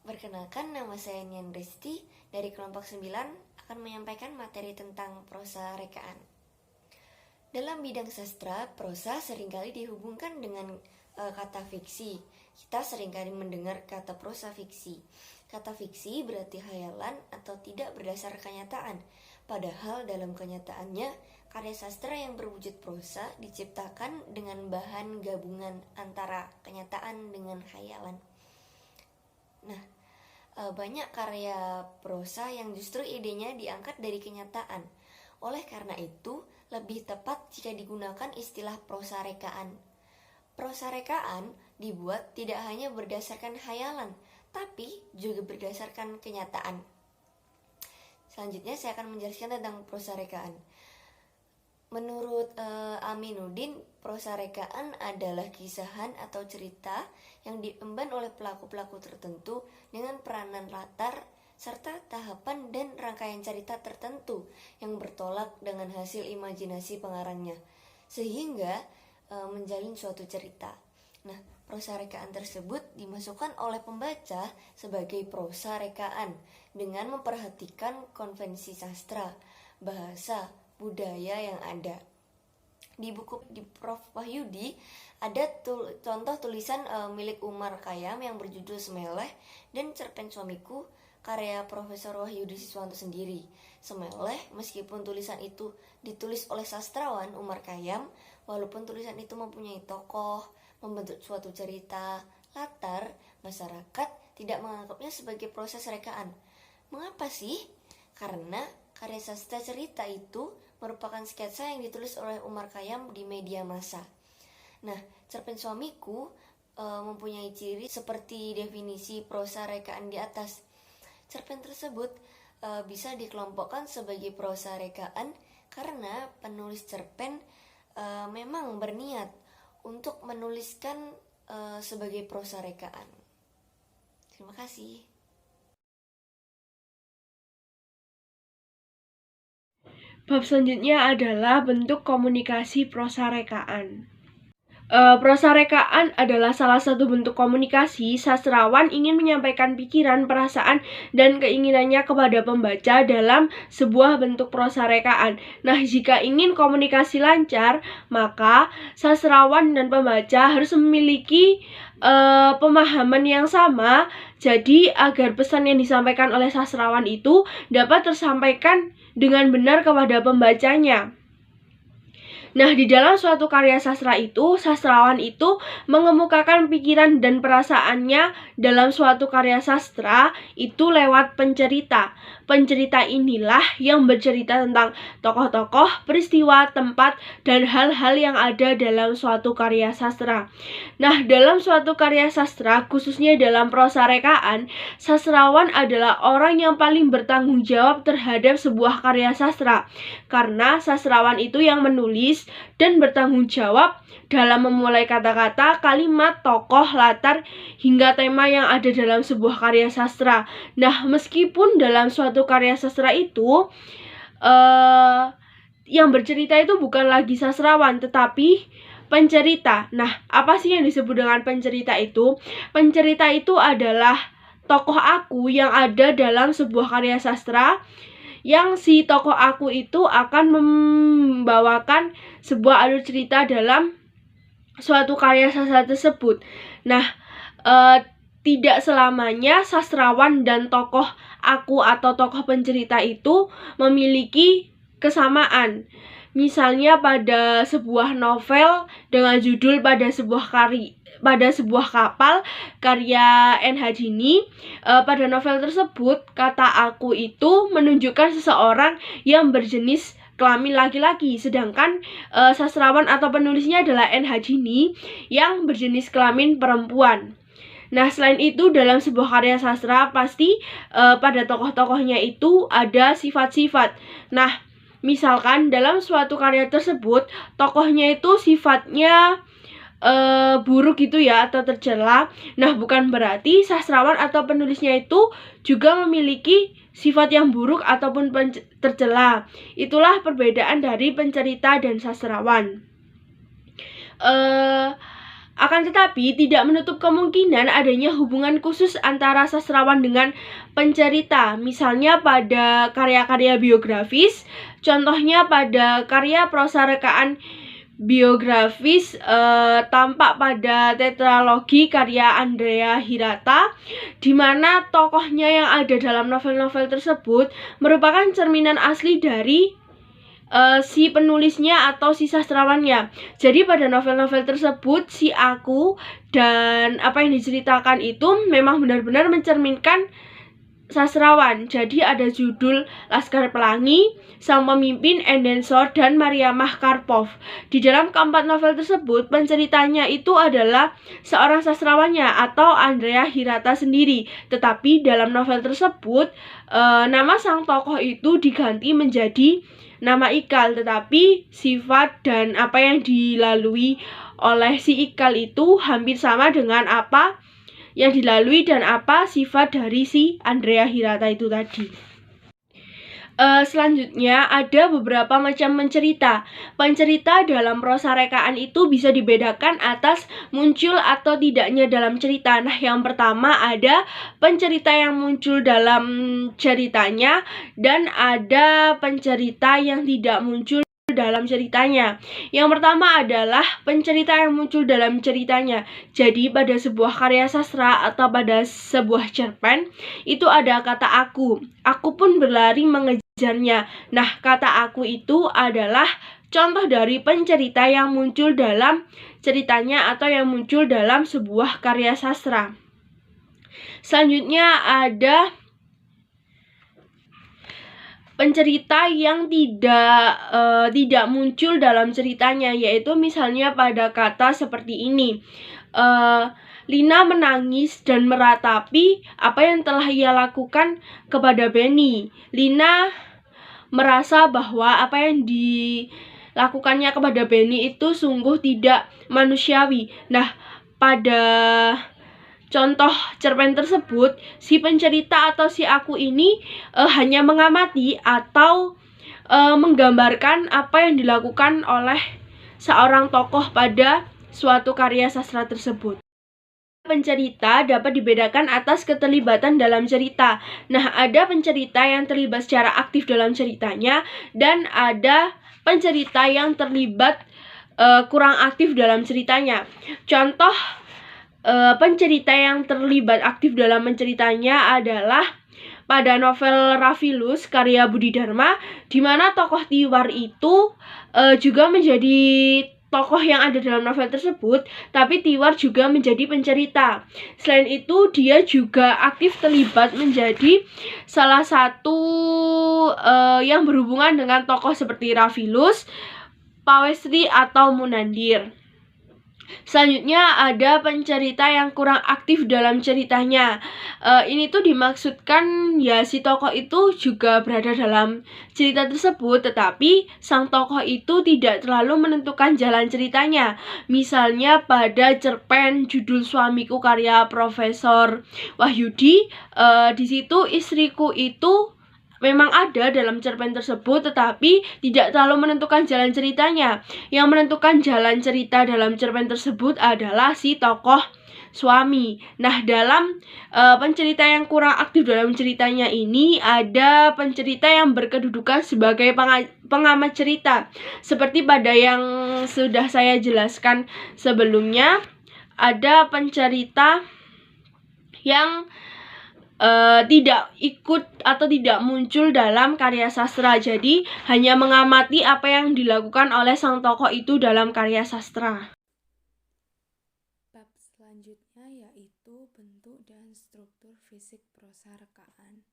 Perkenalkan, nama saya Nian Risti dari kelompok 9 akan menyampaikan materi tentang prosa rekaan. Dalam bidang sastra, prosa seringkali dihubungkan dengan kata fiksi. Kita seringkali mendengar kata prosa fiksi. Kata fiksi berarti khayalan atau tidak berdasar kenyataan. Padahal dalam kenyataannya, karya sastra yang berwujud prosa diciptakan dengan bahan gabungan antara kenyataan dengan khayalan. Nah, banyak karya prosa yang justru idenya diangkat dari kenyataan. Oleh karena itu, lebih tepat jika digunakan istilah prosa rekaan. Prosa rekaan dibuat tidak hanya berdasarkan khayalan, tapi juga berdasarkan kenyataan. Selanjutnya saya akan menjelaskan tentang prosa rekaan. Menurut Aminuddin, prosa rekaan adalah kisahan atau cerita yang diemban oleh pelaku-pelaku tertentu dengan peranan latar serta tahapan dan rangkaian cerita tertentu yang bertolak dengan hasil imajinasi pengarangnya, sehingga menjalin suatu cerita. Nah, prosa rekaan tersebut dimasukkan oleh pembaca sebagai prosa rekaan dengan memperhatikan konvensi sastra, bahasa, budaya yang ada. Di buku di Prof. Wahyudi ada contoh tulisan milik Umar Khayyam yang berjudul Semeleh dan Cerpen Suamiku karya Profesor Wahyudi Siswanto sendiri. Semeleh, meskipun tulisan itu ditulis oleh sastrawan Umar Khayyam, walaupun tulisan itu mempunyai tokoh, membentuk suatu cerita, latar, masyarakat tidak menganggapnya sebagai proses rekaan. Mengapa sih? Karena karya sastra cerita itu merupakan sketsa yang ditulis oleh Umar Khayyam di media massa. Nah, Cerpen Suamiku mempunyai ciri seperti definisi prosa rekaan di atas. Cerpen tersebut bisa dikelompokkan sebagai prosa rekaan karena penulis cerpen memang berniat untuk menuliskan sebagai prosa rekaan. Terima kasih. Bab selanjutnya adalah bentuk komunikasi prosa rekaan. Prosa rekaan adalah salah satu bentuk komunikasi. Sastrawan ingin menyampaikan pikiran, perasaan, dan keinginannya kepada pembaca dalam sebuah bentuk prosa rekaan. Nah, jika ingin komunikasi lancar, maka sastrawan dan pembaca harus memiliki pemahaman yang sama. Jadi, agar pesan yang disampaikan oleh sastrawan itu dapat tersampaikan dengan benar kepada pembacanya. Nah, di dalam suatu karya sastra itu, sastrawan itu mengemukakan pikiran dan perasaannya dalam suatu karya sastra itu lewat pencerita. Pencerita inilah yang bercerita tentang tokoh-tokoh, peristiwa, tempat, dan hal-hal yang ada dalam suatu karya sastra. Nah, dalam suatu karya sastra, khususnya dalam prosa rekaan, sastrawan adalah orang yang paling bertanggung jawab terhadap sebuah karya sastra. Karena sastrawan itu yang menulis dan bertanggung jawab dalam memulai kata-kata, kalimat, tokoh, latar, hingga tema yang ada dalam sebuah karya sastra. Nah, meskipun dalam suatu karya sastra itu yang bercerita itu bukan lagi sastrawan, tetapi pencerita. Nah, apa sih yang disebut dengan pencerita itu? Pencerita itu adalah tokoh aku yang ada dalam sebuah karya sastra, yang si tokoh aku itu akan membawakan sebuah alur cerita dalam suatu karya sastra tersebut. Nah, tidak selamanya sastrawan dan tokoh aku atau tokoh pencerita itu memiliki kesamaan. Misalnya pada sebuah novel dengan judul pada sebuah kapal karya N. Hadini, pada novel tersebut kata aku itu menunjukkan seseorang yang berjenis kelamin laki-laki, sedangkan sastrawan atau penulisnya adalah N. Hadini yang berjenis kelamin perempuan. Nah, selain itu dalam sebuah karya sastra pasti pada tokoh-tokohnya itu ada sifat-sifat. Nah, misalkan dalam suatu karya tersebut tokohnya itu sifatnya buruk gitu ya, atau tercela. Nah, bukan berarti sastrawan atau penulisnya itu juga memiliki sifat yang buruk ataupun tercela. Itulah perbedaan dari pencerita dan sastrawan. Akan tetapi tidak menutup kemungkinan adanya hubungan khusus antara sastrawan dengan pencerita. Misalnya pada karya-karya biografis, contohnya pada karya prosa rekaan biografis tampak pada tetralogi karya Andrea Hirata, di mana tokohnya yang ada dalam novel-novel tersebut merupakan cerminan asli dari si penulisnya atau si sastrawannya. Jadi pada novel-novel tersebut si aku dan apa yang diceritakan itu memang benar-benar mencerminkan sastrawan. Jadi ada judul Laskar Pelangi, Sang Pemimpin, Endensor, dan Mariamah Karpov. Di dalam keempat novel tersebut, penceritanya itu adalah seorang sastrawannya atau Andrea Hirata sendiri. Tetapi dalam novel tersebut, nama sang tokoh itu diganti menjadi nama Ikal. Tetapi sifat dan apa yang dilalui oleh si Ikal itu hampir sama dengan apa yang dilalui dan apa sifat dari si Andrea Hirata itu tadi. Selanjutnya ada beberapa macam pencerita. Pencerita dalam prosa rekaan itu bisa dibedakan atas muncul atau tidaknya dalam cerita. Nah, yang pertama ada pencerita yang muncul dalam ceritanya dan ada pencerita yang tidak muncul dalam ceritanya. Yang pertama adalah pencerita yang muncul dalam ceritanya. Jadi pada sebuah karya sastra atau pada sebuah cerpen itu ada kata aku. Aku pun berlari mengejarnya. Nah, kata aku itu adalah contoh dari pencerita yang muncul dalam ceritanya atau yang muncul dalam sebuah karya sastra. Selanjutnya ada pencerita yang tidak muncul dalam ceritanya, yaitu misalnya pada kata seperti ini. Lina menangis dan meratapi apa yang telah ia lakukan kepada Benny. Lina merasa bahwa apa yang dilakukannya kepada Benny itu sungguh tidak manusiawi. Nah, pada contoh cerpen tersebut, si pencerita atau si aku ini hanya mengamati atau menggambarkan apa yang dilakukan oleh seorang tokoh pada suatu karya sastra tersebut. Pencerita dapat dibedakan atas keterlibatan dalam cerita. Nah, ada pencerita yang terlibat secara aktif dalam ceritanya dan ada pencerita yang terlibat kurang aktif dalam ceritanya. Contoh pencerita yang terlibat aktif dalam menceritanya adalah pada novel Rafilus karya Budi Dharma, di mana tokoh Tiwar itu juga menjadi tokoh yang ada dalam novel tersebut, tapi Tiwar juga menjadi pencerita. Selain itu, dia juga aktif terlibat menjadi salah satu yang berhubungan dengan tokoh seperti Rafilus, Pawesri, atau Munandir. Selanjutnya ada pencerita yang kurang aktif dalam ceritanya. Ini tuh dimaksudkan ya si tokoh itu juga berada dalam cerita tersebut, tetapi sang tokoh itu tidak terlalu menentukan jalan ceritanya. Misalnya pada cerpen judul Suamiku karya Profesor Wahyudi, di situ istriku itu memang ada dalam cerpen tersebut, tetapi tidak terlalu menentukan jalan ceritanya. Yang menentukan jalan cerita dalam cerpen tersebut adalah si tokoh suami. Nah, dalam pencerita yang kurang aktif dalam ceritanya ini ada pencerita yang berkedudukan sebagai pengamat cerita. Seperti pada yang sudah saya jelaskan sebelumnya, ada pencerita yang tidak ikut atau tidak muncul dalam karya sastra, jadi hanya mengamati apa yang dilakukan oleh sang tokoh itu dalam karya sastra. Bab selanjutnya yaitu bentuk dan struktur fisik prosa rekaan.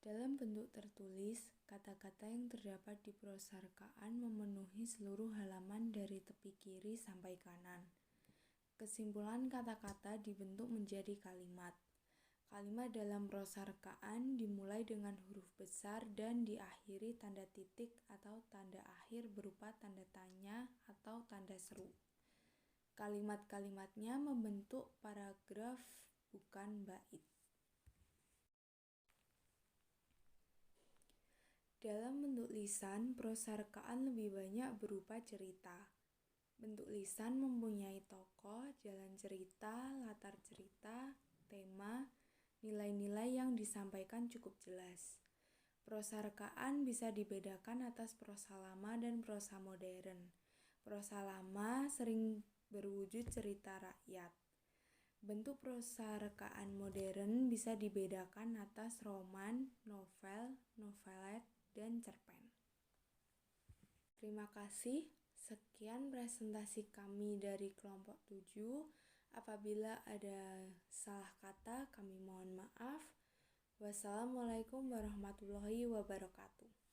Dalam bentuk tertulis, kata-kata yang terdapat di prosa rekaan memenuhi seluruh halaman dari tepi kiri sampai kanan. Kesimpulan kata-kata dibentuk menjadi kalimat. Kalimat dalam prosa rekaan dimulai dengan huruf besar dan diakhiri tanda titik atau tanda akhir berupa tanda tanya atau tanda seru. Kalimat-kalimatnya membentuk paragraf, bukan bait. Dalam bentuk lisan, prosa rekaan lebih banyak berupa cerita. Bentuk lisan mempunyai tokoh, jalan cerita, latar cerita, tema, nilai-nilai yang disampaikan cukup jelas. Prosa rekaan bisa dibedakan atas prosa lama dan prosa modern. Prosa lama sering berwujud cerita rakyat. Bentuk prosa rekaan modern bisa dibedakan atas roman, novel, novelet, dan cerpen. Terima kasih. Sekian presentasi kami dari kelompok 7. Apabila ada salah kata, kami mohon maaf. Wassalamualaikum warahmatullahi wabarakatuh.